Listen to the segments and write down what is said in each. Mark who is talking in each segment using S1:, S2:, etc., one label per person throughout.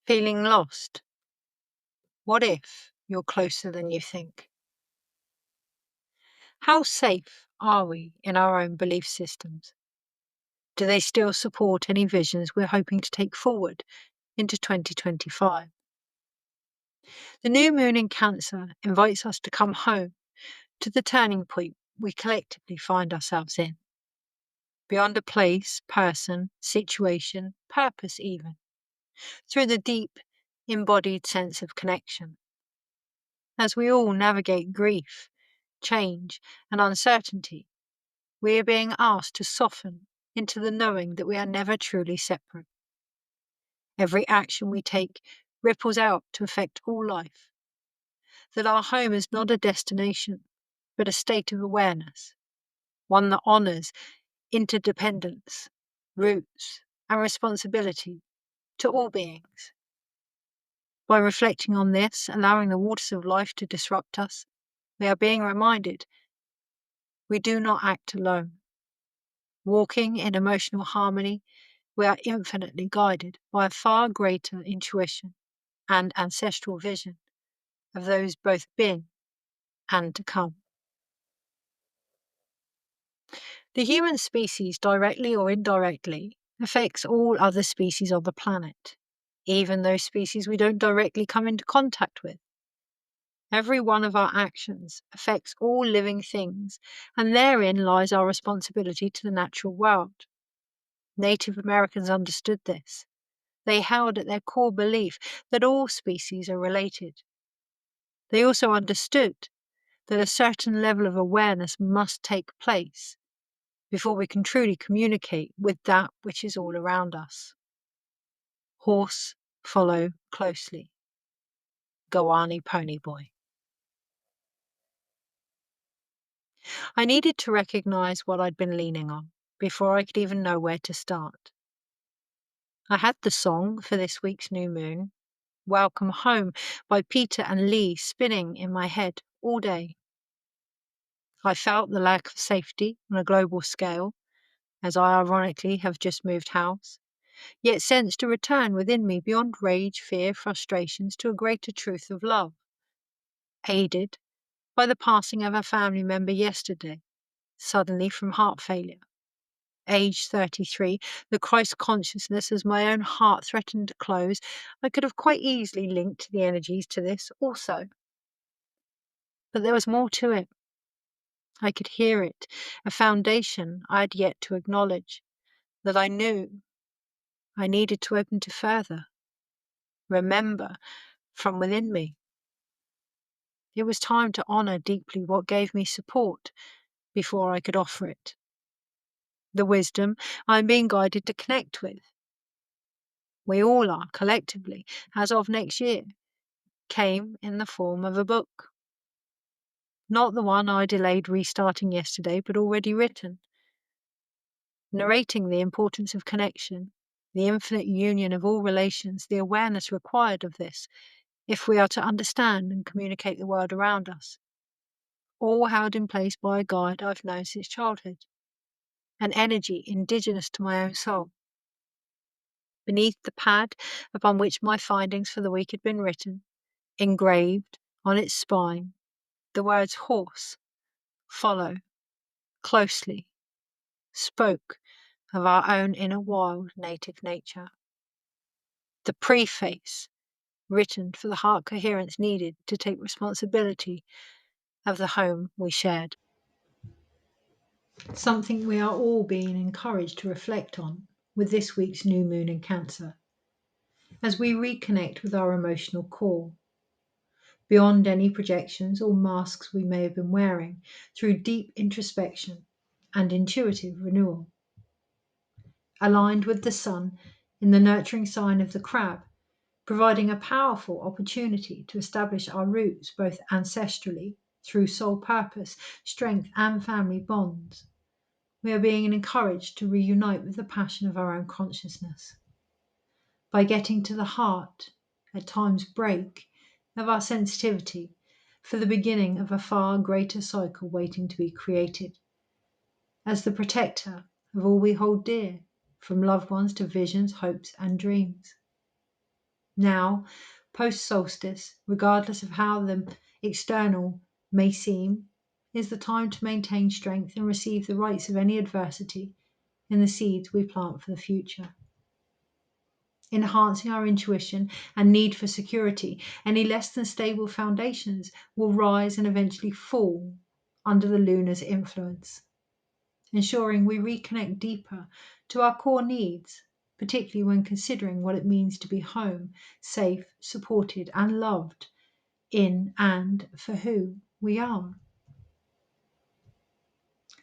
S1: Feeling lost? What if you're closer than you think? How safe are we in our own belief systems? Do they still support any visions we're hoping to take forward into 2025? The new moon in Cancer invites us to come home to the turning point we collectively find ourselves in. Beyond a place, person, situation, purpose even, through the deep, embodied sense of connection. As we all navigate grief, change, and uncertainty, we are being asked to soften into the knowing that we are never truly separate. Every action we take ripples out to affect all life. That our home is not a destination, but a state of awareness, one that honours interdependence, roots, and responsibility to all beings. By reflecting on this, allowing the waters of life to disrupt us, we are being reminded we do not act alone. Walking in emotional harmony, we are infinitely guided by a far greater intuition and ancestral vision of those both been and to come. The human species, directly or indirectly, affects all other species on the planet, even those species we don't directly come into contact with. Every one of our actions affects all living things, and therein lies our responsibility to the natural world. Native Americans understood this. They held at their core belief that all species are related. They also understood that a certain level of awareness must take place before we can truly communicate with that which is all around us. Horse, follow closely. Gawani Pony Boy. I needed to recognize what I'd been leaning on before I could even know where to start. I had the song for this week's new moon, Welcome Home by Peter and Lee, spinning in my head all day. I felt the lack of safety on a global scale, as I ironically have just moved house, yet sensed a return within me beyond rage, fear, frustrations to a greater truth of love, aided by the passing of a family member yesterday, suddenly from heart failure. Age 33, the Christ consciousness as my own heart threatened to close, I could have quite easily linked the energies to this also. But there was more to it. I could hear it, a foundation I had yet to acknowledge, that I knew I needed to open to further, remember from within me. It was time to honour deeply what gave me support before I could offer it. The wisdom I am being guided to connect with. We all are, collectively, as of next year, came in the form of a book. Not the one I delayed restarting yesterday, but already written. Narrating the importance of connection, the infinite union of all relations, the awareness required of this, if we are to understand and communicate the world around us. All held in place by a guide I've known since childhood, an energy indigenous to my own soul. Beneath the pad upon which my findings for the week had been written, engraved on its spine, the words horse, follow, closely, spoke of our own inner wild native nature. The preface, written for the heart coherence needed to take responsibility of the home we shared. Something we are all being encouraged to reflect on with this week's new moon in Cancer, as we reconnect with our emotional core, beyond any projections or masks we may have been wearing, through deep introspection and intuitive renewal. Aligned with the sun in the nurturing sign of the crab, providing a powerful opportunity to establish our roots both ancestrally, through soul purpose, strength, and family bonds. We are being encouraged to reunite with the passion of our own consciousness. By getting to the heart, at times break, of our sensitivity for the beginning of a far greater cycle waiting to be created. As the protector of all we hold dear, from loved ones to visions, hopes, and dreams. Now, post-solstice, regardless of how the external may seem, is the time to maintain strength and receive the rights of any adversity in the seeds we plant for the future. Enhancing our intuition and need for security, any less than stable foundations will rise and eventually fall under the lunar's influence, ensuring we reconnect deeper to our core needs, particularly when considering what it means to be home, safe, supported, and loved in and for who we are.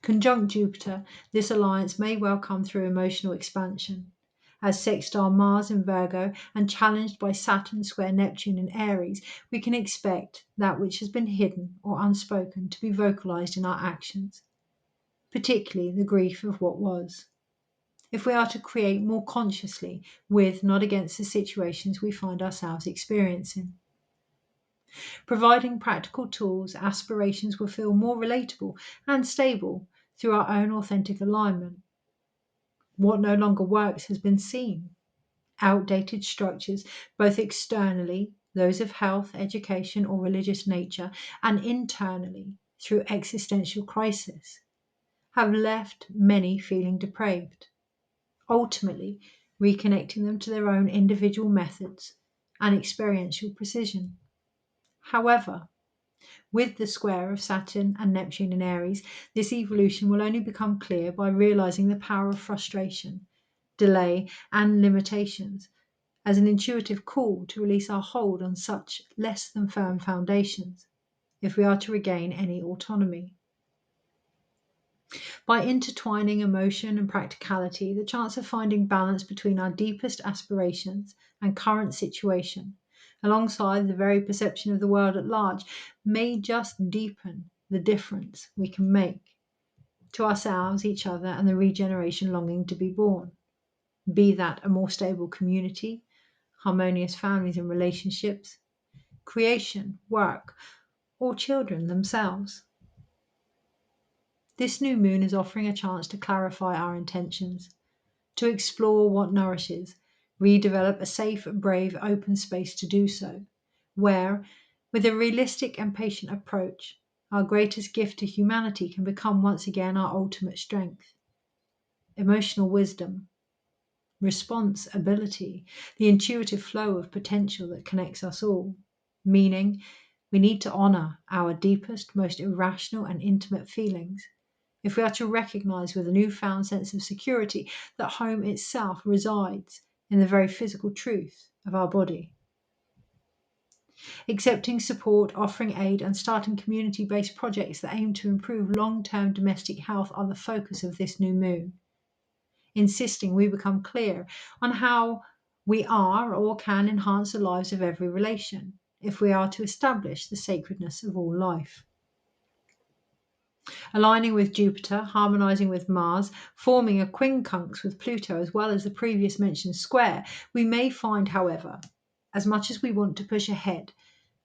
S1: Conjunct Jupiter, this alliance may well come through emotional expansion. As sextile Mars in Virgo and challenged by Saturn square Neptune in Aries, we can expect that which has been hidden or unspoken to be vocalized in our actions, particularly the grief of what was. If we are to create more consciously with, not against the situations we find ourselves experiencing. Providing practical tools, aspirations will feel more relatable and stable through our own authentic alignment. What no longer works has been seen. Outdated structures, both externally, those of health, education, or religious nature, and internally, through existential crisis, have left many feeling depraved, ultimately reconnecting them to their own individual methods and experiential precision. However, with the square of Saturn and Neptune in Aries, this evolution will only become clear by realizing the power of frustration, delay, and limitations as an intuitive call to release our hold on such less than firm foundations if we are to regain any autonomy. By intertwining emotion and practicality, the chance of finding balance between our deepest aspirations and current situation, alongside the very perception of the world at large, may just deepen the difference we can make to ourselves, each other, and the regeneration longing to be born. Be that a more stable community, harmonious families and relationships, creation, work, or children themselves. This new moon is offering a chance to clarify our intentions, to explore what nourishes, redevelop a safe, brave, open space to do so, where, with a realistic and patient approach, our greatest gift to humanity can become once again our ultimate strength. Emotional wisdom, response ability, the intuitive flow of potential that connects us all, meaning we need to honor our deepest, most irrational and intimate feelings if we are to recognize with a newfound sense of security that home itself resides in the very physical truth of our body. Accepting support, offering aid, and starting community-based projects that aim to improve long-term domestic health are the focus of this new moon. Insisting we become clear on how we are or can enhance the lives of every relation if we are to establish the sacredness of all life. Aligning with Jupiter, harmonizing with Mars, forming a quincunx with Pluto as well as the previous mentioned square, we may find, however, as much as we want to push ahead,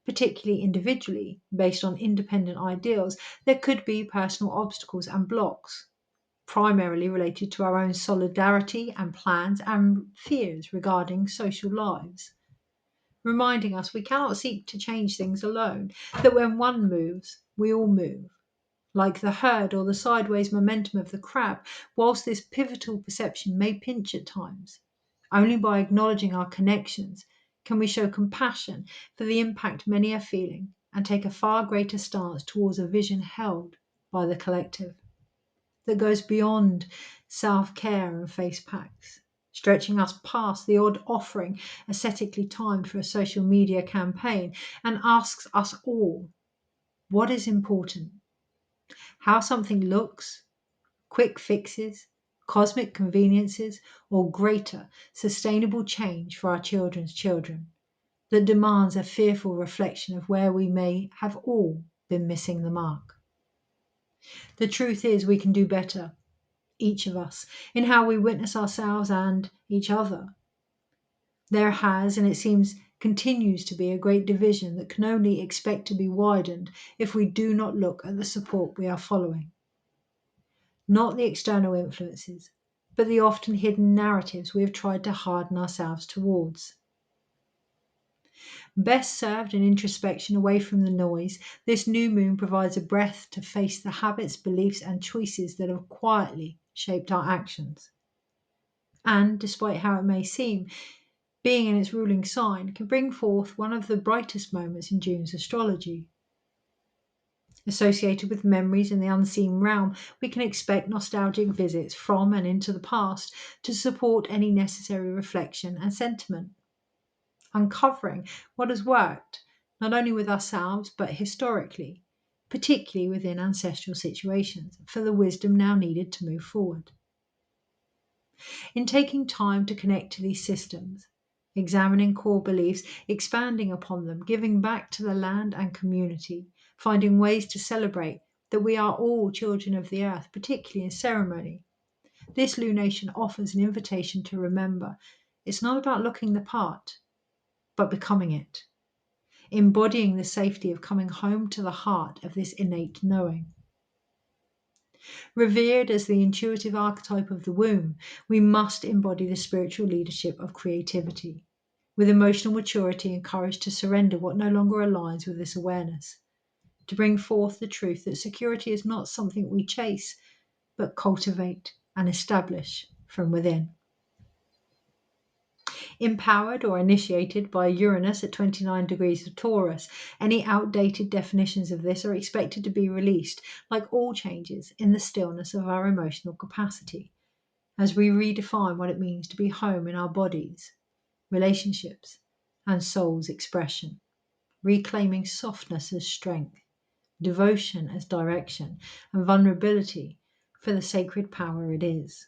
S1: particularly individually, based on independent ideals, there could be personal obstacles and blocks, primarily related to our own solidarity and plans and fears regarding social lives. Reminding us we cannot seek to change things alone, that when one moves, we all move. Like the herd or the sideways momentum of the crab, whilst this pivotal perception may pinch at times, only by acknowledging our connections can we show compassion for the impact many are feeling and take a far greater stance towards a vision held by the collective that goes beyond self-care and face packs, stretching us past the odd offering ascetically timed for a social media campaign and asks us all, what is important? How something looks, quick fixes, cosmic conveniences, or greater sustainable change for our children's children that demands a fearful reflection of where we may have all been missing the mark. The truth is we can do better, each of us, in how we witness ourselves and each other. There has, and it seems continues to be, a great division that can only expect to be widened if we do not look at the support we are following. Not the external influences, but the often hidden narratives we have tried to harden ourselves towards. Best served in introspection away from the noise, this new moon provides a breath to face the habits, beliefs, and choices that have quietly shaped our actions. And, despite how it may seem, being in its ruling sign can bring forth one of the brightest moments in June's astrology. Associated with memories in the unseen realm, we can expect nostalgic visits from and into the past to support any necessary reflection and sentiment, uncovering what has worked not only with ourselves but historically, particularly within ancestral situations, for the wisdom now needed to move forward. In taking time to connect to these systems, examining core beliefs, expanding upon them, giving back to the land and community, finding ways to celebrate that we are all children of the earth, particularly in ceremony. This lunation offers an invitation to remember it's not about looking the part, but becoming it, embodying the safety of coming home to the heart of this innate knowing. Revered as the intuitive archetype of the womb, we must embody the spiritual leadership of creativity, with emotional maturity and courage to surrender what no longer aligns with this awareness, to bring forth the truth that security is not something we chase, but cultivate and establish from within. Empowered or initiated by Uranus at 29 degrees of Taurus, any outdated definitions of this are expected to be released, like all changes, in the stillness of our emotional capacity, as we redefine what it means to be home in our bodies, relationships, and soul's expression, reclaiming softness as strength, devotion as direction, and vulnerability for the sacred power it is.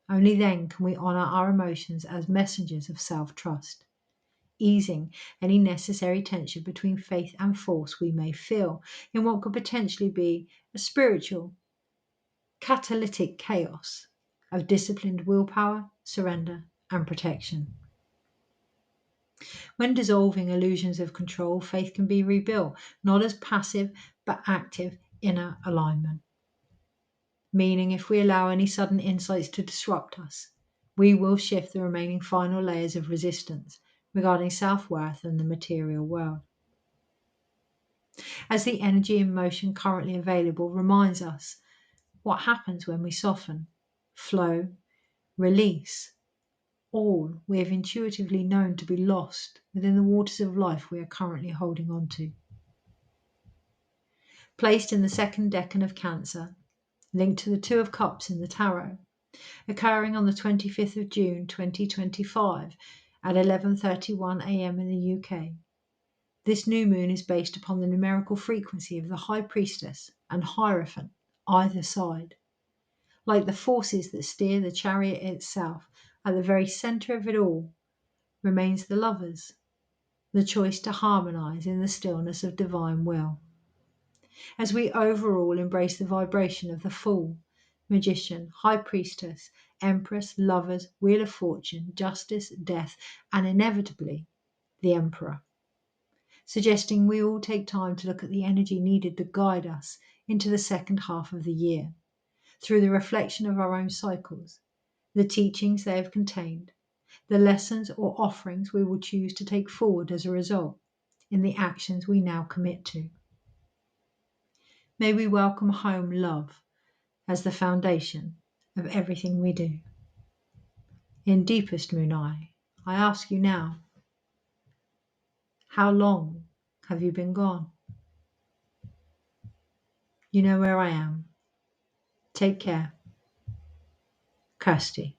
S1: Only then can we honor our emotions as messengers of self trust, easing any necessary tension between faith and force we may feel in what could potentially be a spiritual, catalytic chaos of disciplined willpower, surrender, and protection. When dissolving illusions of control, faith can be rebuilt, not as passive but active inner alignment. Meaning, if we allow any sudden insights to disrupt us, we will shift the remaining final layers of resistance regarding self worth and the material world. As the energy and motion currently available reminds us what happens when we soften, flow, release all we have intuitively known to be lost within the waters of life we are currently holding on to. Placed in the second decan of Cancer, linked to the Two of Cups in the Tarot, occurring on the 25th of June 2025 at 11:31 a.m. in the UK. This new moon is based upon the numerical frequency of the High Priestess and Hierophant either side. Like the forces that steer the chariot itself, at the very center of it all remains the lovers, the choice to harmonize in the stillness of divine will. As we overall embrace the vibration of the Fool, Magician, High Priestess, Empress, Lovers, Wheel of Fortune, Justice, Death, and inevitably the Emperor, suggesting we all take time to look at the energy needed to guide us into the second half of the year, through the reflection of our own cycles, the teachings they have contained, the lessons or offerings we will choose to take forward as a result in the actions we now commit to. May we welcome home love as the foundation of everything we do. In deepest moon eye, I ask you now, how long have you been gone? You know where I am. Take care. Kirsty.